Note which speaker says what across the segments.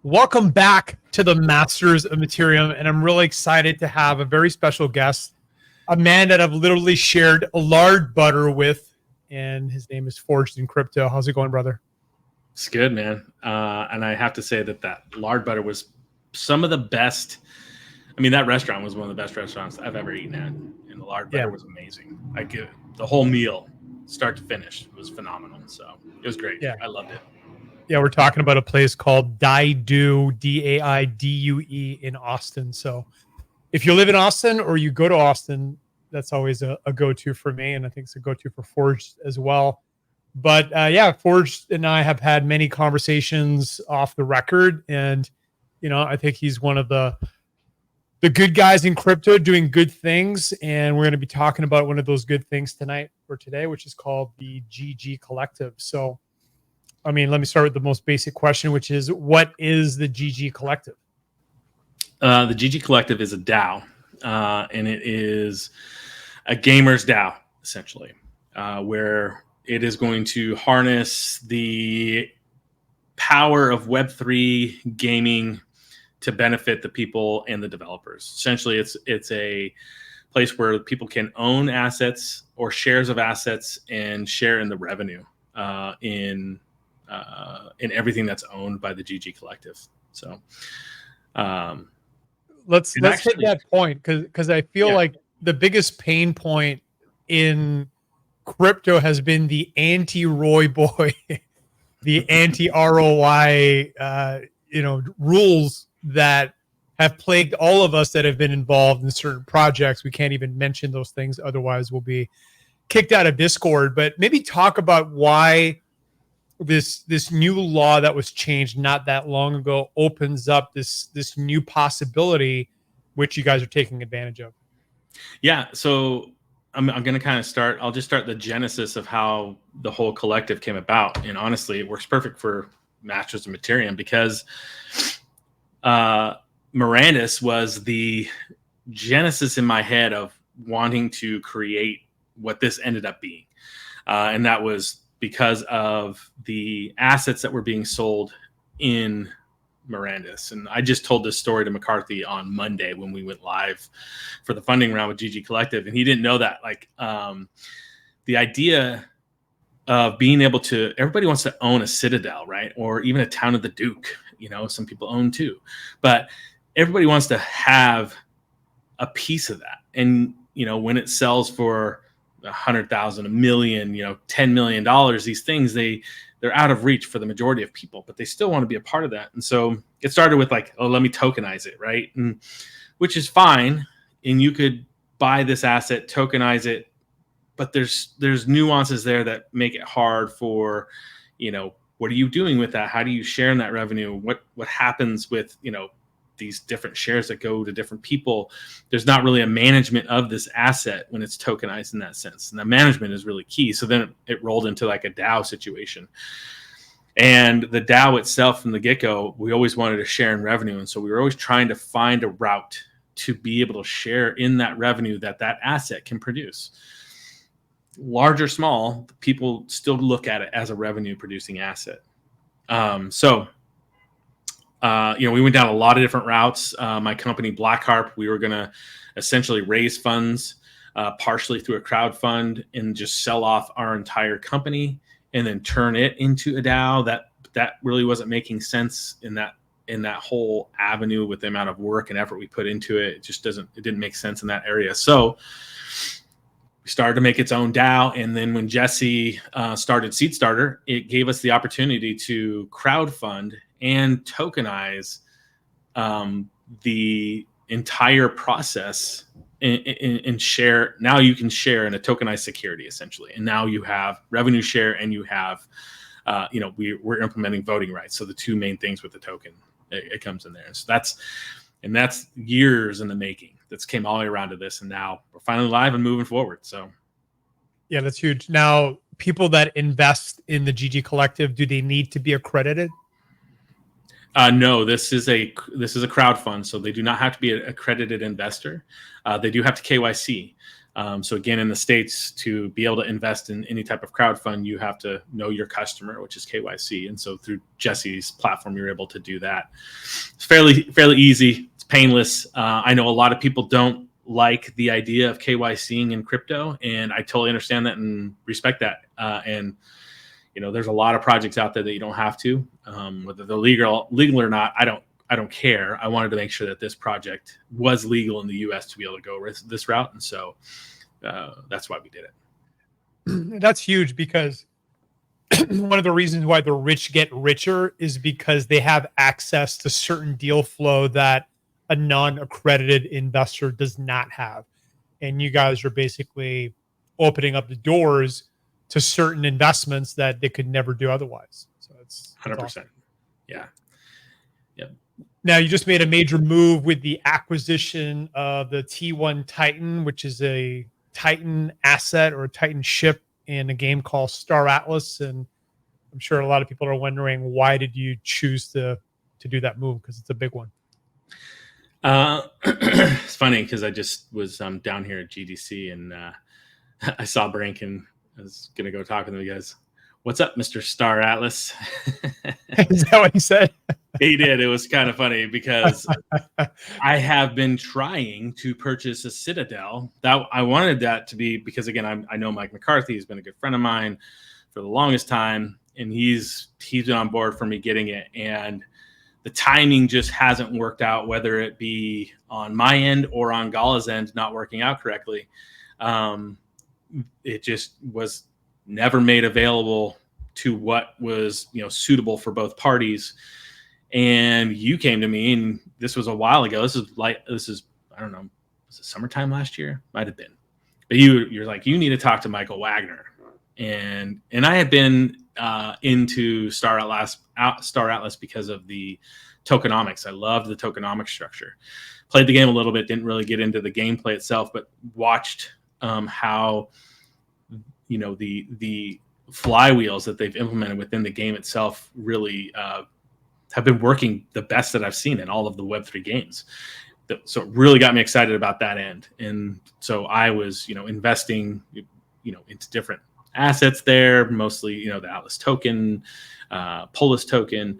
Speaker 1: Welcome back to the Masters of Materium, and I'm really excited to have a very special guest, a man that I've literally shared a lard butter with, and his name is Forged in Crypto. How's it going, brother?
Speaker 2: It's good, man. And I have to say that lard butter was some of the best. I mean, that restaurant was one of the best restaurants I've ever eaten at, and the lard butter was amazing. The whole meal, start to finish, was phenomenal. So it was great.
Speaker 1: Yeah.
Speaker 2: I loved it.
Speaker 1: Yeah, we're talking about a place called Daidue, Daidue in Austin. So if you live in Austin or you go to Austin, that's always a go-to for me, and I think it's a go-to for Forged as well. But yeah, Forged and I have had many conversations off the record, and I think he's one of the good guys in crypto doing good things, and we're going to be talking about one of those good things tonight or today, which is called the GG Collective. So, I mean, let me start with the most basic question, which is, what is the GG Collective?
Speaker 2: The GG Collective is a DAO, and it is a gamer's DAO, essentially, where it is going to harness the power of Web3 gaming to benefit the people and the developers. Essentially, it's a place where people can own assets or shares of assets and share in the revenue in everything that's owned by the GG Collective. So
Speaker 1: let's hit that point, because I feel like the biggest pain point in crypto has been the anti-Roy boy, the anti-ROI, rules that have plagued all of us that have been involved in certain projects. We can't even mention those things, otherwise we'll be kicked out of Discord. But maybe talk about why this new law that was changed not that long ago opens up this new possibility, which you guys are taking advantage of.
Speaker 2: Yeah, so I'm going to kind of start. I'll just start the genesis of how the whole collective came about. And honestly, it works perfect for Masters of Materium because Mirandus was the genesis in my head of wanting to create what this ended up being. And that was because of the assets that were being sold in Mirandus. And I just told this story to McCarthy on Monday when we went live for the funding round with GG Collective. And he didn't know that, the idea of being able to, everybody wants to own a Citadel, right? Or even a Town of the Duke, some people own too, but everybody wants to have a piece of that. And, when it sells for 100,000, $1 million, $10 million, these things, they're out of reach for the majority of people, but they still want to be a part of that. And so it started with let me tokenize it, right? And which is fine. And you could buy this asset, tokenize it, but there's nuances there that make it hard for, what are you doing with that? How do you share in that revenue? What happens with, these different shares that go to different people? There's not really a management of this asset when it's tokenized in that sense. And that management is really key. So then it rolled into like a DAO situation. And the DAO itself from the get-go, we always wanted to share in revenue. And so we were always trying to find a route to be able to share in that revenue that asset can produce. Large or small, people still look at it as a revenue producing asset. We went down a lot of different routes. My company, Black Harp, we were going to essentially raise funds partially through a crowd fund and just sell off our entire company and then turn it into a DAO. That really wasn't making sense in that whole avenue with the amount of work and effort we put into it. It didn't make sense in that area. So we started to make its own DAO. And then when Jesse started Seed Starter, it gave us the opportunity to crowdfund and tokenize the entire process and share. Now you can share in a tokenized security, essentially. And now you have revenue share and you have, we're implementing voting rights. So the two main things with the token, it comes in there. So that's years in the making. That's came all the way around to this. And now we're finally live and moving forward. So
Speaker 1: yeah, that's huge. Now, people that invest in the GG Collective, do they need to be accredited?
Speaker 2: No, this is a crowd fund, so they do not have to be an accredited investor. They do have to KYC. So again, in the States, to be able to invest in any type of crowdfund, you have to know your customer, which is KYC. And so through Jesse's platform, you're able to do that. It's fairly easy. It's painless. I know a lot of people don't like the idea of KYCing in crypto, and I totally understand that and respect that. And there's a lot of projects out there that you don't have to, whether they're legal or not. I don't care. I wanted to make sure that this project was legal in the U.S. to be able to go this route, and so that's why we did it.
Speaker 1: That's huge, because one of the reasons why the rich get richer is because they have access to certain deal flow that a non-accredited investor does not have. And you guys are basically opening up the doors to certain investments that they could never do otherwise. So it's
Speaker 2: 100%.
Speaker 1: awesome.
Speaker 2: Yeah. Yep.
Speaker 1: Now, you just made a major move with the acquisition of the T1 Titan, which is a Titan asset or a Titan ship in a game called Star Atlas. And I'm sure a lot of people are wondering, why did you choose to do that move? Because it's a big one.
Speaker 2: It's funny because I just was down here at GDC, and I saw Brink, and I was going to go talk with him. He goes, "What's up, Mr. Star Atlas?"
Speaker 1: Is that what he said?
Speaker 2: He did. It was kind of funny because I have been trying to purchase a Citadel. That I wanted that to be, because again, I know Mike McCarthy. He's been a good friend of mine for the longest time, and he's been on board for me getting it. And the timing just hasn't worked out, whether it be on my end or on GALA's end not working out correctly. It just was never made available to what was suitable for both parties. And you came to me, and this was a while ago. This is I don't know, was it summertime last year? Might have been. But you're like, you need to talk to Michael Wagner. And I had been into Star Atlas because of the tokenomics. I loved the tokenomics structure. Played the game a little bit, didn't really get into the gameplay itself, but watched how the flywheels that they've implemented within the game itself really have been working the best that I've seen in all of the Web3 games. So it really got me excited about that end. And so I was, investing, into different assets there, mostly, the Atlas token, Polis token.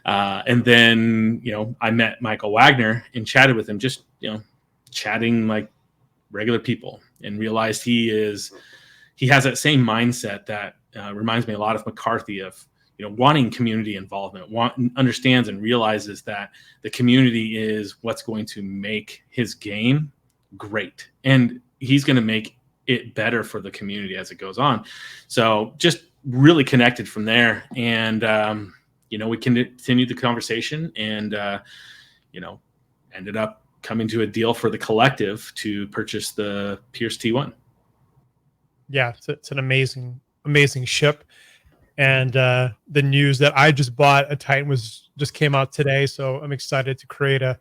Speaker 2: And then, I met Michael Wagner and chatted with him, just, chatting like regular people, and realized he has that same mindset that reminds me a lot of McCarthy, of wanting community involvement, understands and realizes that the community is what's going to make his game great, and he's going to make it better for the community as it goes on. So just really connected from there, and we continued the conversation, and ended up coming to a deal for the collective to purchase the Pierce T1.
Speaker 1: Yeah, it's an amazing ship. And the news that I just bought a Titan just came out today, so I'm excited to create a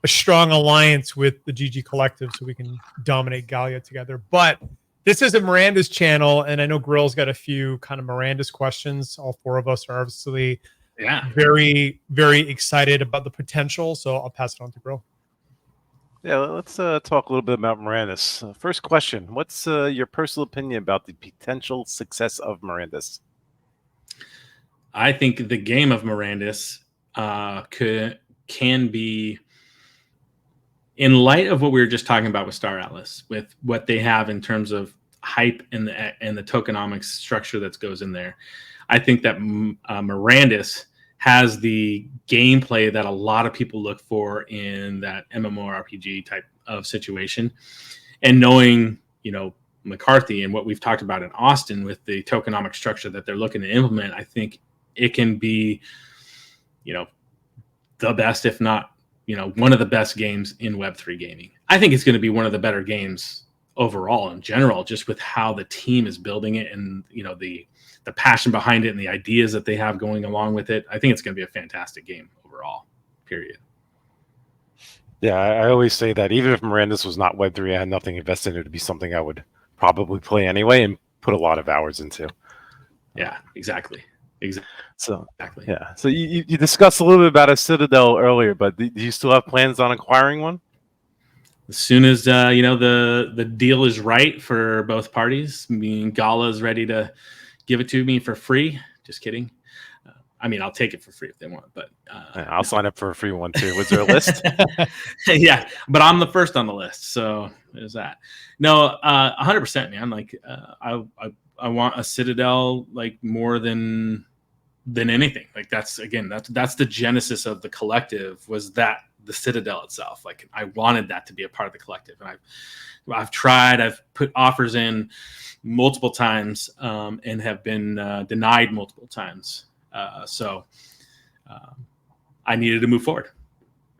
Speaker 1: strong alliance with the GG Collective so we can dominate Galia together. But this is a Mirandus channel, and I know Grill's got a few kind of Mirandus questions. All four of us are obviously very, very excited about the potential, so I'll pass it on to Grill.
Speaker 3: Yeah, let's talk a little bit about Mirandus. First question, what's your personal opinion about the potential success of Mirandus?
Speaker 2: I think the game of Mirandus can be, in light of what we were just talking about with Star Atlas, with what they have in terms of hype and the tokenomics structure that goes in there. I think that Mirandus has the gameplay that a lot of people look for in that MMORPG type of situation. And knowing, McCarthy and what we've talked about in Austin with the tokenomic structure that they're looking to implement, I think it can be, the best, if not, one of the best games in Web3 gaming. I think it's going to be one of the better games overall in general, just with how the team is building it, and, the passion behind it and the ideas that they have going along with it. I think it's going to be a fantastic game overall, period.
Speaker 3: Yeah, I always say that even if Mirandus was not Web3, I had nothing invested in it, to be something I would probably play anyway and put a lot of hours into.
Speaker 2: Yeah, exactly.
Speaker 3: So you discussed a little bit about a Citadel earlier, but do you still have plans on acquiring one?
Speaker 2: as soon as the deal is right for both parties, meaning GALA is ready to give it to me for free. Just kidding. I mean, I'll take it for free if they want, but
Speaker 3: I'll sign up for a free one too. Was there a list?
Speaker 2: yeah, but I'm the first on the list, so there's that. No, 100%, man. Like, I want a Citadel like more than anything. Like that's the genesis of the collective, was that the Citadel itself. Like I wanted that to be a part of the collective, and I've put offers in multiple times and have been denied multiple times. So I needed to move forward.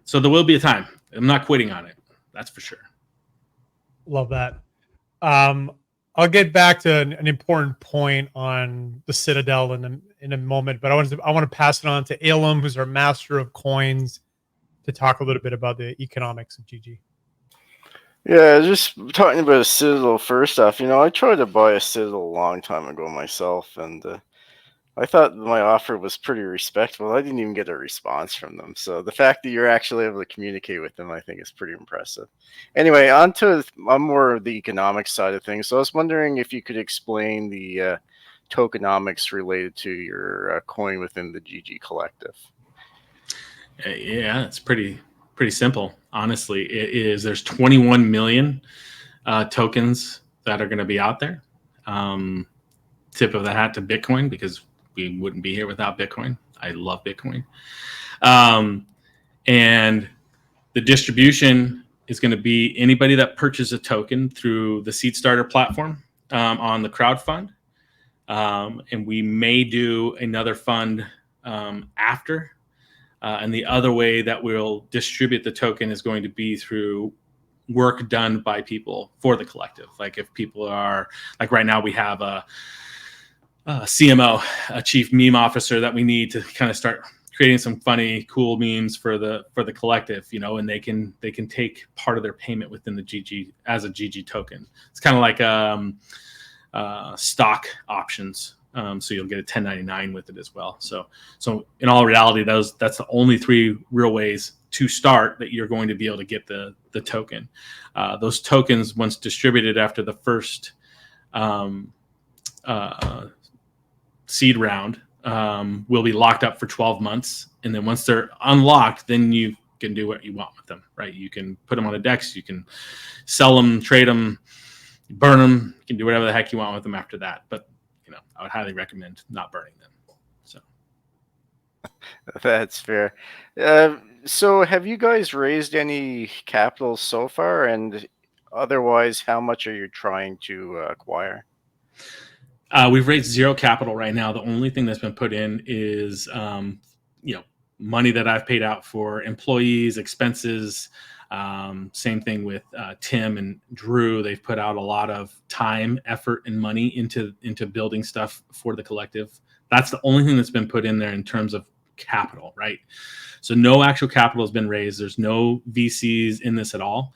Speaker 2: So there will be a time. I'm not quitting on it. That's for sure.
Speaker 1: Love that. I'll get back to an important point on the Citadel in a moment, but I want to pass it on to Elam, who's our master of coins, to talk a little bit about the economics of GG.
Speaker 4: Yeah, just talking about a Citadel first off, I tried to buy a Citadel a long time ago myself, and I thought my offer was pretty respectful. I didn't even get a response from them. So the fact that you're actually able to communicate with them, I think, is pretty impressive. Anyway, on more of the economic side of things. So I was wondering if you could explain the tokenomics related to your coin within the GG collective.
Speaker 2: Yeah, it's pretty simple. Honestly, it is. There's 21 million tokens that are going to be out there. Tip of the hat to Bitcoin, because we wouldn't be here without Bitcoin. I love Bitcoin. And the distribution is going to be anybody that purchases a token through the Seed Starter platform on the crowd fund. And we may do another fund after. And the other way that we'll distribute the token is going to be through work done by people for the collective. Like if people are, like right now we have a CMO, a chief meme officer, that we need to kind of start creating some funny, cool memes for the collective, and they can take part of their payment within the GG as a GG token. It's kind of like stock options. So you'll get a 1099 with it as well. So in all reality, that's the only three real ways to start that you're going to be able to get the token. Those tokens, once distributed after the first seed round, will be locked up for 12 months. And then once they're unlocked, then you can do what you want with them, right? You can put them on a DEX, you can sell them, trade them, burn them, you can do whatever the heck you want with them after that. But I would highly recommend not burning them. So
Speaker 4: that's fair. So have you guys raised any capital so far? And otherwise, how much are you trying to acquire?
Speaker 2: We've raised zero capital right now. The only thing that's been put in is, money that I've paid out for employees, expenses. Same thing with Tim and Drew. They've put out a lot of time, effort, and money into building stuff for the collective. That's the only thing that's been put in there in terms of capital, right? So no actual capital has been raised. There's no VCs in this at all.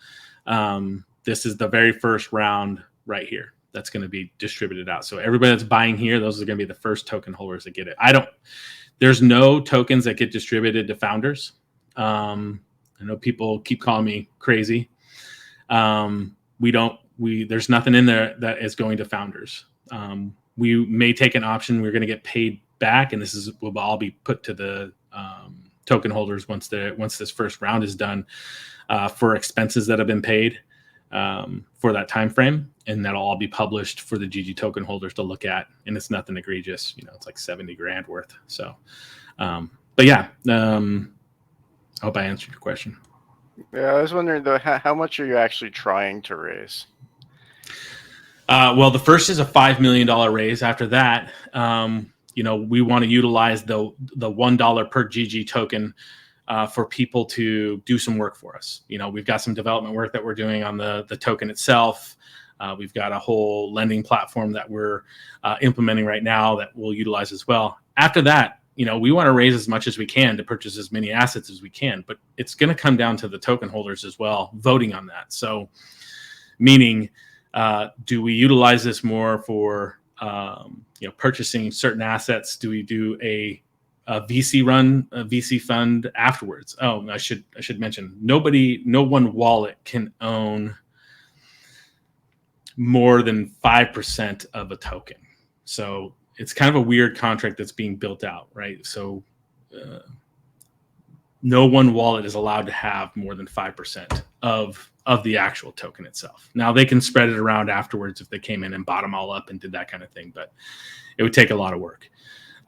Speaker 2: This is the very first round right here that's going to be distributed out. So everybody that's buying here, those are going to be the first token holders that get it. There's no tokens that get distributed to founders. I know people keep calling me crazy. There's nothing in there that is going to founders. We may take an option. We're going to get paid back, and will all be put to the token holders once this first round is done for expenses that have been paid for that time frame, and that'll all be published for the GG token holders to look at. And it's nothing egregious. It's like $70,000 worth. So, but yeah. I hope I answered your question.
Speaker 4: Yeah, I was wondering though, how much are you actually trying to raise?
Speaker 2: Well, the first is a $5 million raise. After that, we want to utilize the $1 per GG token for people to do some work for us. We've got some development work that we're doing on the token itself. We've got a whole lending platform that we're implementing right now that we'll utilize as well. After that, we want to raise as much as we can to purchase as many assets as we can, but it's going to come down to the token holders as well, voting on that. So meaning, do we utilize this more for, purchasing certain assets? Do we do a a VC fund afterwards. Oh, I should mention, no one wallet can own more than 5% of a token. So it's kind of a weird contract that's being built out, right? So no one wallet is allowed to have more than 5% of the actual token itself. Now they can spread it around afterwards if they came in and bought them all up and did that kind of thing, but it would take a lot of work.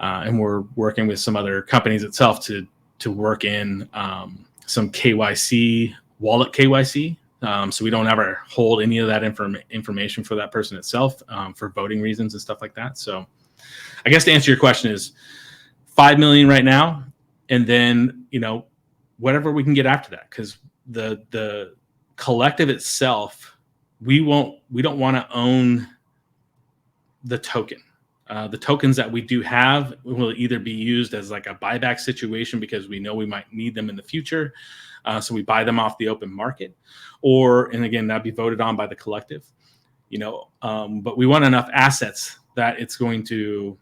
Speaker 2: And we're working with some other companies itself to work in some KYC, wallet KYC. So we don't ever hold any of that information for that person itself for voting reasons and stuff like that. So I guess to answer your question is 5 million right now. And then, whatever we can get after that, because the collective itself, we don't want to own the token. The tokens that we do have will either be used as like a buyback situation because we know we might need them in the future. So we buy them off the open market, and again, that'd be voted on by the collective, but we want enough assets that it's going to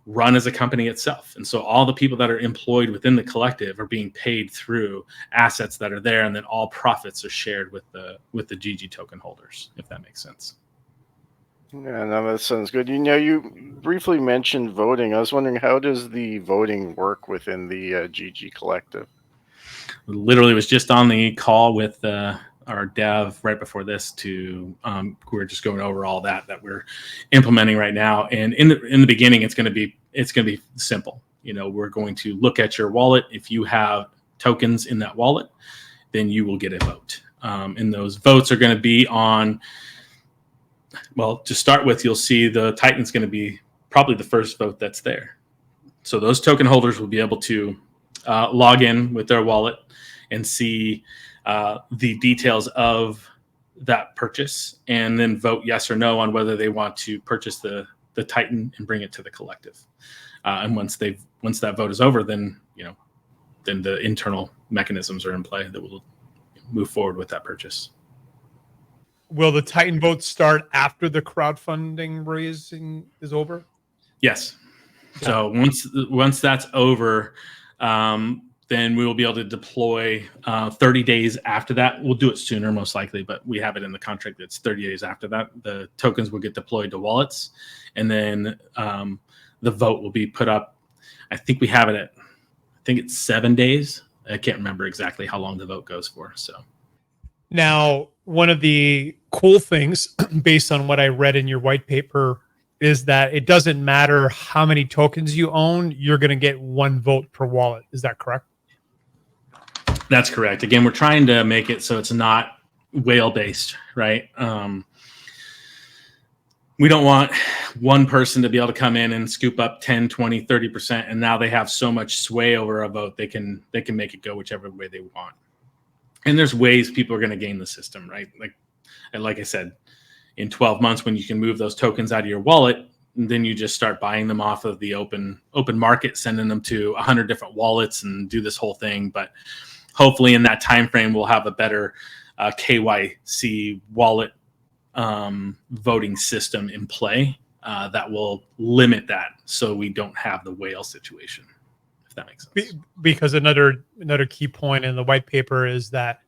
Speaker 2: run as a company itself. And so all the people that are employed within the collective are being paid through assets that are there. And then all profits are shared with the GG token holders, if that makes sense.
Speaker 4: Yeah, no, that sounds good. You briefly mentioned voting. I was wondering, how does the voting work within the GG collective?
Speaker 2: Literally was just on the call with our dev right before this we're just going over all that we're implementing right now. And in the beginning, it's going to be simple. We're going to look at your wallet. If you have tokens in that wallet, then you will get a vote. And those votes are going to be on, well, to start with, you'll see the Titan's going to be probably the first vote that's there. So those token holders will be able to log in with their wallet and see the details of that purchase, and then vote yes or no on whether they want to purchase the Titan and bring it to the collective. And once that vote is over, then then the internal mechanisms are in play that will move forward with that purchase.
Speaker 1: Will the Titan vote start after the crowdfunding raising is over?
Speaker 2: Yes. So once that's over, then we will be able to deploy 30 days after that. We'll do it sooner, most likely, but we have it in the contract that's 30 days after that. The tokens will get deployed to wallets, and then the vote will be put up. I think we have it at, I think it's 7 days. I can't remember exactly how long the vote goes for. So
Speaker 1: now, one of the cool things, based on what I read in your white paper, is that it doesn't matter how many tokens you own, you're going to get one vote per wallet. Is that correct?
Speaker 2: That's correct. Again, we're trying to make it so it's not whale based, right? We don't want one person to be able to come in and scoop up 10, 20, 30%. And now they have so much sway over a vote, they can make it go whichever way they want. And there's ways people are going to game the system, right? Like I said, in 12 months, when you can move those tokens out of your wallet, then you just start buying them off of the open market, sending them to 100 different wallets and do this whole thing. But hopefully in that time frame, we'll have a better KYC wallet voting system in play that will limit that, so we don't have the whale situation, if that makes sense.
Speaker 1: Because another key point in the white paper is that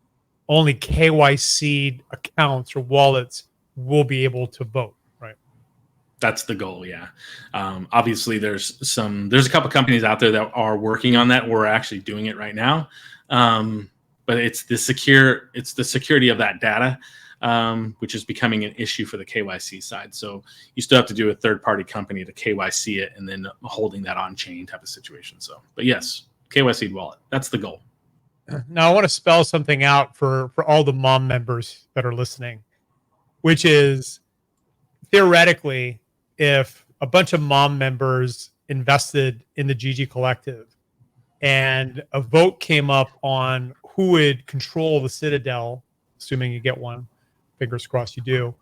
Speaker 1: only KYC accounts or wallets will be able to vote, right?
Speaker 2: That's the goal, yeah. Obviously, there's a couple companies out there that are working on that. We're actually doing it right now, but it's the security of that data, which is becoming an issue for the KYC side. So you still have to do a third-party company to KYC it, and then holding that on chain type of situation. So, but yes, KYC wallet. That's the goal.
Speaker 1: Now I want to spell something out for all the mom members that are listening, which is theoretically, if a bunch of mom members invested in the GG Collective and a vote came up on who would control the Citadel, assuming you get one, fingers crossed you do,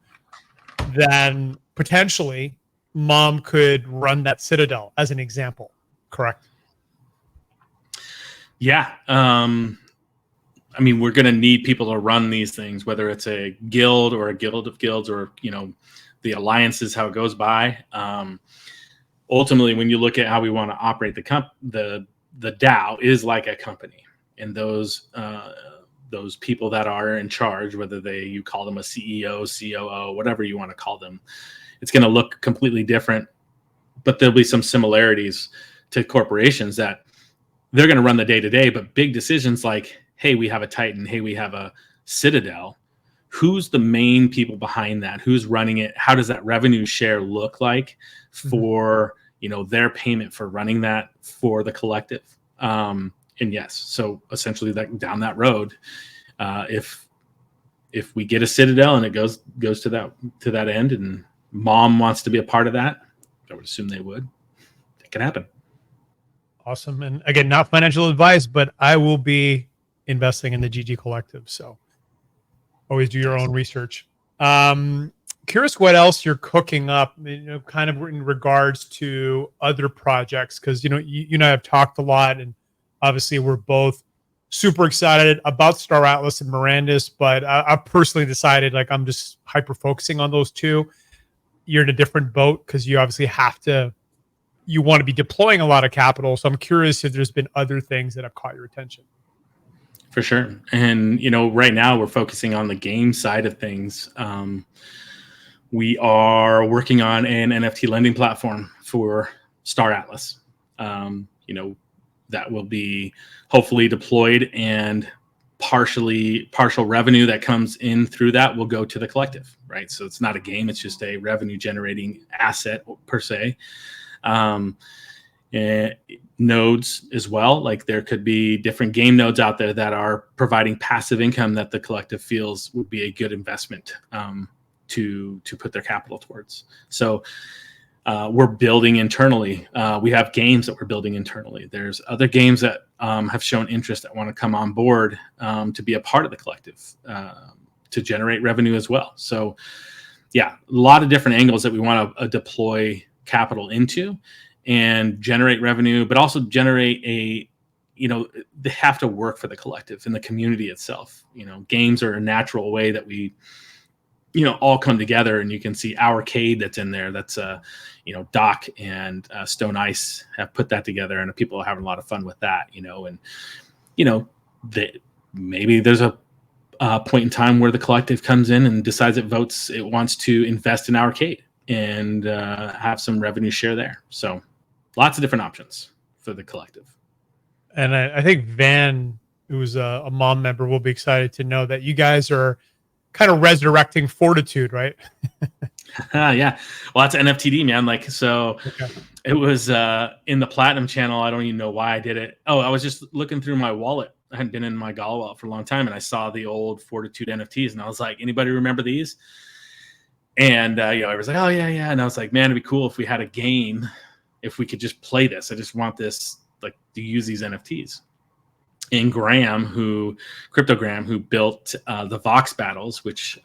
Speaker 1: then potentially mom could run that Citadel as an example, correct?
Speaker 2: Yeah. I mean, we're going to need people to run these things, whether it's a guild or a guild of guilds or, the alliances, how it goes by. ultimately, when you look at how we want to operate the DAO is like a company, and those people that are in charge, whether you call them a CEO, COO, whatever you want to call them, it's going to look completely different. But there'll be some similarities to corporations that they're going to run the day to day, but big decisions like, hey, we have a Titan, hey, we have a Citadel. Who's the main people behind that? Who's running it? How does that revenue share look like for their payment for running that for the collective? And yes, so essentially down that road, if we get a Citadel and it goes to that end, and Mom wants to be a part of that, I would assume they would. It can happen.
Speaker 1: Awesome. And again, not financial advice, but I will be investing in the GG Collective. So always do your own research. Curious what else you're cooking up, kind of in regards to other projects, because you and I have talked a lot, and obviously we're both super excited about Star Atlas and Mirandus, but I personally decided I'm just hyper focusing on those two. You're in a different boat because you obviously you want to be deploying a lot of capital. So I'm curious if there's been other things that have caught your attention.
Speaker 2: For sure. And, right now we're focusing on the game side of things. We are working on an NFT lending platform for Star Atlas. That will be hopefully deployed, and partial revenue that comes in through that will go to the collective, right? So it's not a game, it's just a revenue generating asset per se. Nodes as well. Like there could be different game nodes out there that are providing passive income that the collective feels would be a good investment to put their capital towards. So we're building internally. We have games that we're building internally. There's other games that have shown interest that want to come on board to be a part of the collective to generate revenue as well. So yeah, a lot of different angles that we want to deploy capital into and generate revenue, but also generate they have to work for the collective and the community itself. Games are a natural way that we, all come together, and you can see Ourcade that's in there. That's Doc and Stone Ice have put that together, and people are having a lot of fun with that, maybe there's a point in time where the collective comes in and decides it wants to invest in Ourcade and have some revenue share there. So lots of different options for the collective.
Speaker 1: And I think Van, who's a mom member, will be excited to know that you guys are kind of resurrecting Fortitude, right?
Speaker 2: Yeah. Well, that's NFTD, man.
Speaker 1: Okay.
Speaker 2: It was in the Platinum channel. I don't even know why I did it. Oh, I was just looking through my wallet. I hadn't been in my GALA wallet for a long time, and I saw the old Fortitude NFTs, and I was like, anybody remember these? And I was like, oh yeah. And I was like, man, it'd be cool if we had a game, if we could just play this. I just want this, to use these NFTs. And Cryptogram, who built the Vox battles, which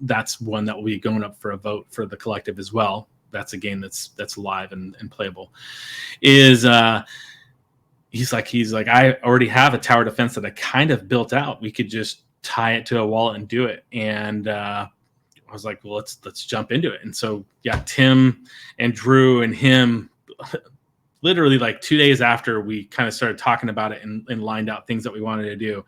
Speaker 2: that's one that will be going up for a vote for the collective as well. That's a game that's live and playable. He's like, I already have a tower defense that I kind of built out. We could just tie it to a wallet and do it. And I was like, well, let's jump into it. And so yeah, Tim and Drew and him, literally 2 days after we kind of started talking about it and lined out things that we wanted to do,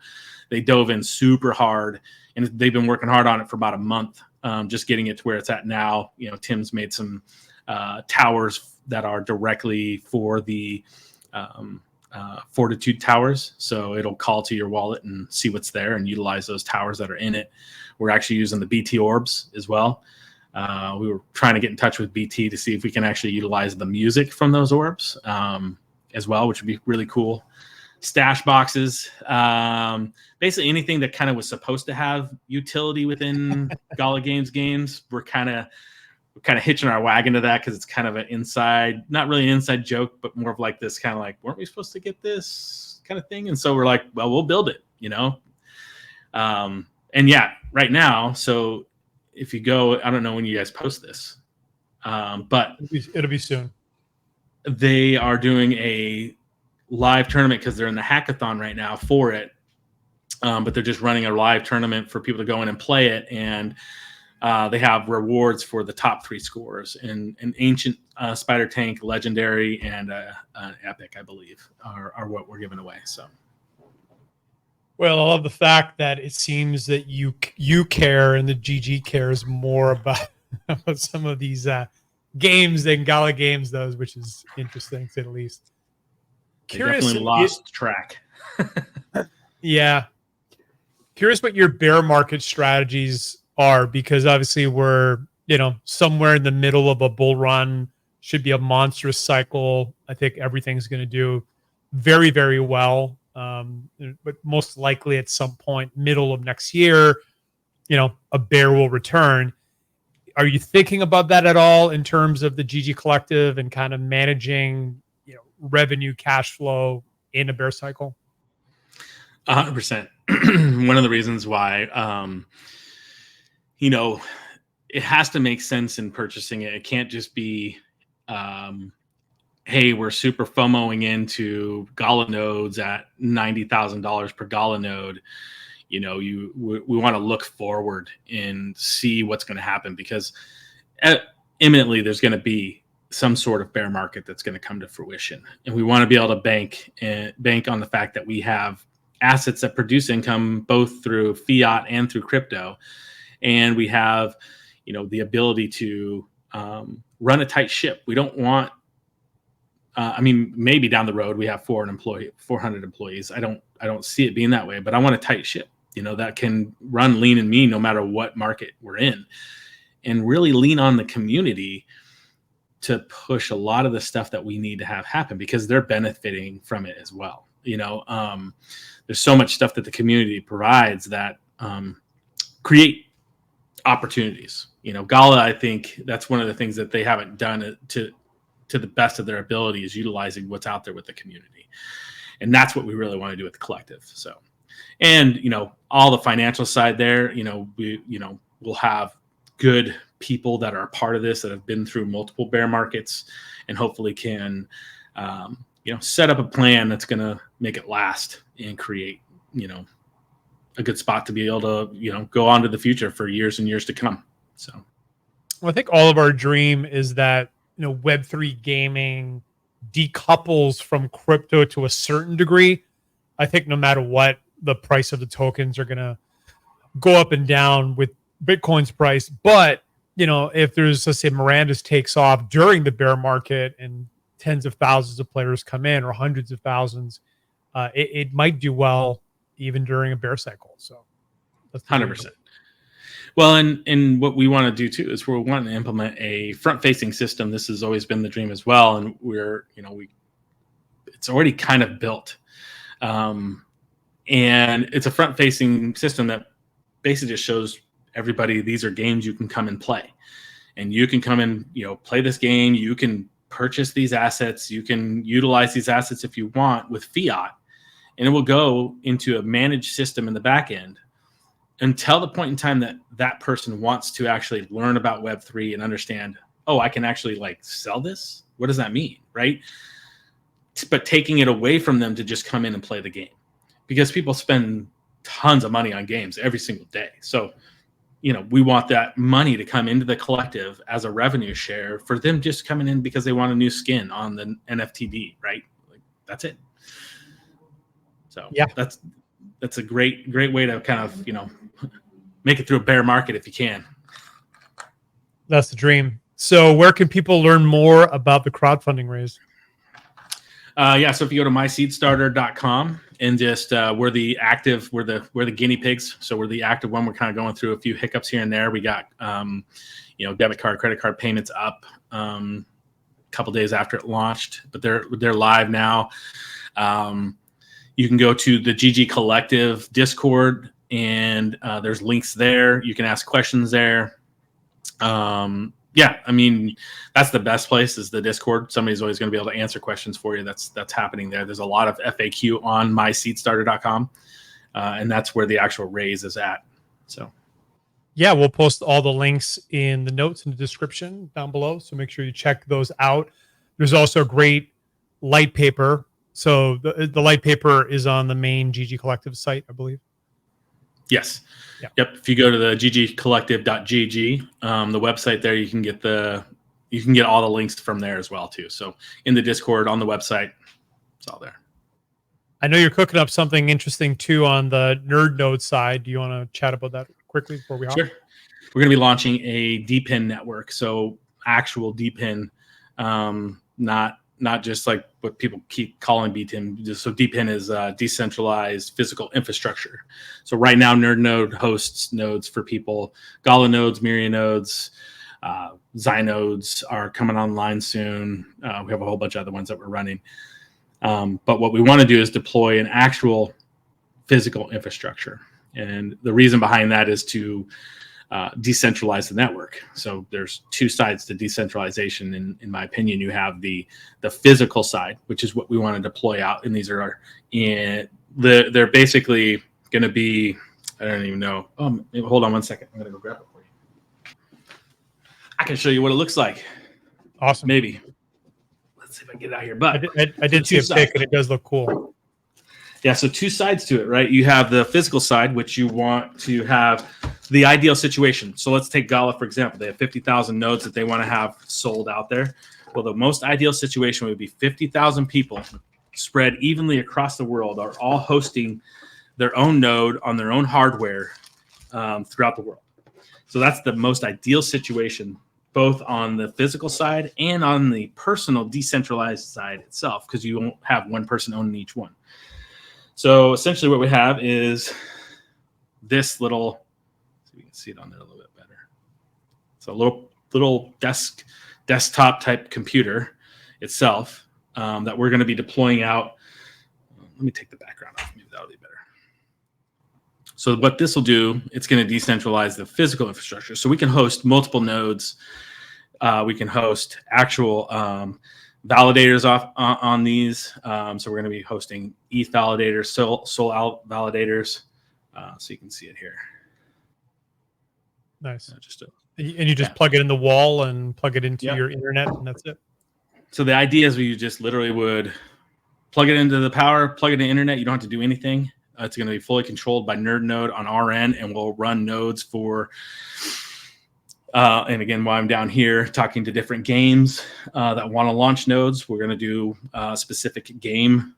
Speaker 2: they dove in super hard, and they've been working hard on it for about a month, just getting it to where it's at now. Tim's made some towers that are directly for the Fortitude towers. So it'll call to your wallet and see what's there and utilize those towers that are in it. We're actually using the BT orbs as well. We were trying to get in touch with BT to see if we can actually utilize the music from those orbs as well, which would be really cool. Stash boxes, basically anything that kind of was supposed to have utility within GALA games. We're kind of hitching our wagon to that because it's kind of an not really an inside joke, but more of this kind of weren't we supposed to get this kind of thing? And so we're like, well, we'll build it, and yeah, right now. So if you go, I don't know when you guys post this, but
Speaker 1: it'll be soon.
Speaker 2: They are doing a live tournament because they're in the hackathon right now for it. But they're just running a live tournament for people to go in and play it. And They have rewards for the top 3 scores, and an ancient spider tank, legendary, and an epic, I believe, are what we're giving away. So,
Speaker 1: Well, I love the fact that it seems that you care and the GG cares more about, about some of these games than Gala Games does, which is interesting to say the least.
Speaker 2: they definitely lost track.
Speaker 1: Yeah. Curious what your bear market strategies are, because obviously we're, somewhere in the middle of a bull run, should be a monstrous cycle. I think everything's going to do very, very well. But most likely at some point, middle of next year, a bear will return. Are you thinking about that at all in terms of the GG Collective and kind of managing, revenue, cash flow in a bear cycle?
Speaker 2: 100%. One of the reasons why, it has to make sense in purchasing it. It can't just be, hey, we're super FOMOing into GALA nodes at $90,000 per GALA node. We want to look forward and see what's going to happen, because imminently there's going to be some sort of bear market that's going to come to fruition, and we want to be able to bank on the fact that we have assets that produce income both through fiat and through crypto, and we have the ability to run a tight ship. We don't want maybe down the road we have 400 employees. I don't see it being that way, but I want a tight ship that can run lean and mean no matter what market we're in, and really lean on the community to push a lot of the stuff that we need to have happen, because they're benefiting from it as well. There's so much stuff that the community provides that create opportunities. GALA, I think that's one of the things that they haven't done to the best of their ability, is utilizing what's out there with the community. And that's what we really want to do with the collective. So, and, all the financial side there, we'll have good people that are a part of this, that have been through multiple bear markets, and hopefully can, set up a plan that's going to make it last and create, a good spot to be able to, go on to the future for years and years to come. So,
Speaker 1: well, I think all of our dream is that, Web3 gaming decouples from crypto to a certain degree. I think no matter what, the price of the tokens are going to go up and down with Bitcoin's price. But, if there's, let's say, Mirandus takes off during the bear market and tens of thousands of players come in, or hundreds of thousands, it might do well even during a bear cycle. So that's
Speaker 2: 100%. Well, and what we want to do too is we're wanting to implement a front-facing system. This has always been the dream as well, and it's already kind of built, and it's a front-facing system that basically just shows everybody these are games you can come and play, and you can come and play this game. You can purchase these assets. You can utilize these assets if you want with fiat, and it will go into a managed system in the back end until the point in time that that person wants to actually learn about Web3 and understand, oh, I can actually sell this. What does that mean? Right. But taking it away from them to just come in and play the game, because people spend tons of money on games every single day. So, we want that money to come into the collective as a revenue share for them just coming in because they want a new skin on the NFTD, right? That's it. So yeah, that's a great way to kind of, make it through a bear market if you can.
Speaker 1: That's the dream. So where can people learn more about the crowdfunding raise?
Speaker 2: So if you go to myseedstarter.com and just we're the guinea pigs. So we're the active one. We're kind of going through a few hiccups here and there. We got debit card, credit card payments up a couple days after it launched, but they're live now. You can go to the GG Collective Discord, and there's links there. You can ask questions there. That's the best place, is the Discord. Somebody's always going to be able to answer questions for you. That's happening there. There's a lot of FAQ on myseedstarter.com, and that's where the actual raise is at. So,
Speaker 1: yeah, we'll post all the links in the notes in the description down below. So make sure you check those out. There's also a great light paper. So the light paper is on the main GG Collective site, I believe.
Speaker 2: Yes.
Speaker 1: Yeah.
Speaker 2: Yep. If you go to the ggcollective.gg, the website there, you can get all the links from there as well too. So in the Discord, on the website, it's all there.
Speaker 1: I know you're cooking up something interesting too on the nerd node side. Do you want to chat about that quickly before we hop?
Speaker 2: Sure. We're going to be launching a DPIN network. So actual DPIN, not just like what people keep calling BTIN. So DPIN is decentralized physical infrastructure. So right now, Nerd Node hosts nodes for people. GALA nodes, Mirandus nodes, Xi nodes are coming online soon. We have a whole bunch of other ones that we're running. But what we want to do is deploy an actual physical infrastructure. And the reason behind that is to decentralize the network. So there's two sides to decentralization. In my opinion, you have the physical side, which is what we want to deploy out. And these are they're basically going to be, I don't even know. Hold on one second. I'm going to go grab it for you. I can show you what it looks like.
Speaker 1: Awesome.
Speaker 2: Maybe. Let's see if I can get it out here. But
Speaker 1: I did see a pic, and it does look cool.
Speaker 2: Yeah, so two sides to it, right? You have the physical side, which you want to have the ideal situation. So let's take GALA, for example. They have 50,000 nodes that they want to have sold out there. Well, the most ideal situation would be 50,000 people spread evenly across the world are all hosting their own node on their own hardware throughout the world. So that's the most ideal situation, both on the physical side and on the personal decentralized side itself, because you won't have one person owning each one. So essentially what we have is this little, so we can see it on there a little bit better. So a little desktop type computer itself that we're going to be deploying out. Let me take the background off. Maybe that'll be better. So what this will do, it's going to decentralize the physical infrastructure. So we can host multiple nodes. We can host actual validators on these. So we're going to be hosting ETH validators, Sol validators. So you can see it here.
Speaker 1: Nice.
Speaker 2: And
Speaker 1: you just plug it in the wall and plug it into your internet, and that's it.
Speaker 2: So the idea is we just literally would plug it into the power, plug it into the internet. You don't have to do anything. It's going to be fully controlled by Nerd Node on our end, and we'll run nodes for. And again, while I'm down here talking to different games that want to launch nodes, we're going to do specific game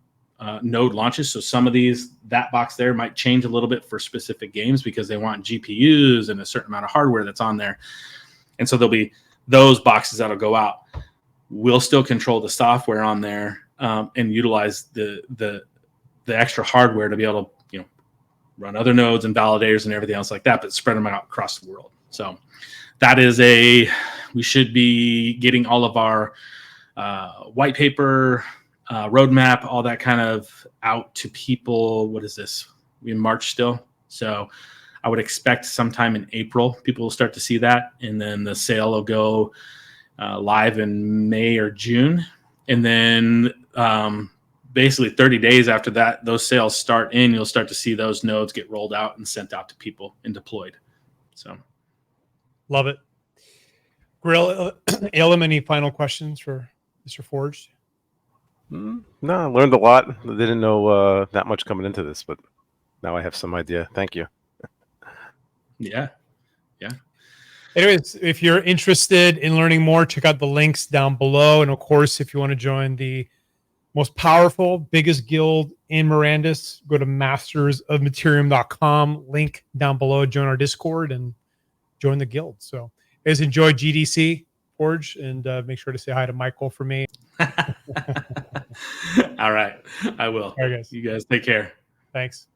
Speaker 2: node launches. So some of that box there might change a little bit for specific games because they want GPUs and a certain amount of hardware that's on there. And so there'll be those boxes that'll go out. We'll still control the software on there and utilize the extra hardware to be able to run other nodes and validators and everything else like that, but spread them out across the world. So that is we should be getting all of our white paper, roadmap, all that kind of out to people. What is this? We're in March still. So I would expect sometime in April, people will start to see that. And then the sale will go live in May or June. And then basically 30 days after that, those sales start in, you'll start to see those nodes get rolled out and sent out to people and deployed. So.
Speaker 1: Love it. Grill, Elam, any final questions for Mr. Forged?
Speaker 3: No, I learned a lot. I didn't know that much coming into this, but now I have some idea. Thank you.
Speaker 2: Yeah.
Speaker 1: Anyways, if you're interested in learning more, check out the links down below. And of course, if you want to join the most powerful, biggest guild in Mirandus, go to mastersofmaterium.com, link down below, join our Discord and join the guild. So guys, enjoy GDC Forge, and make sure to say hi to Michael for me.
Speaker 2: All right. I will.
Speaker 1: All right, guys.
Speaker 2: You guys take care.
Speaker 1: Thanks.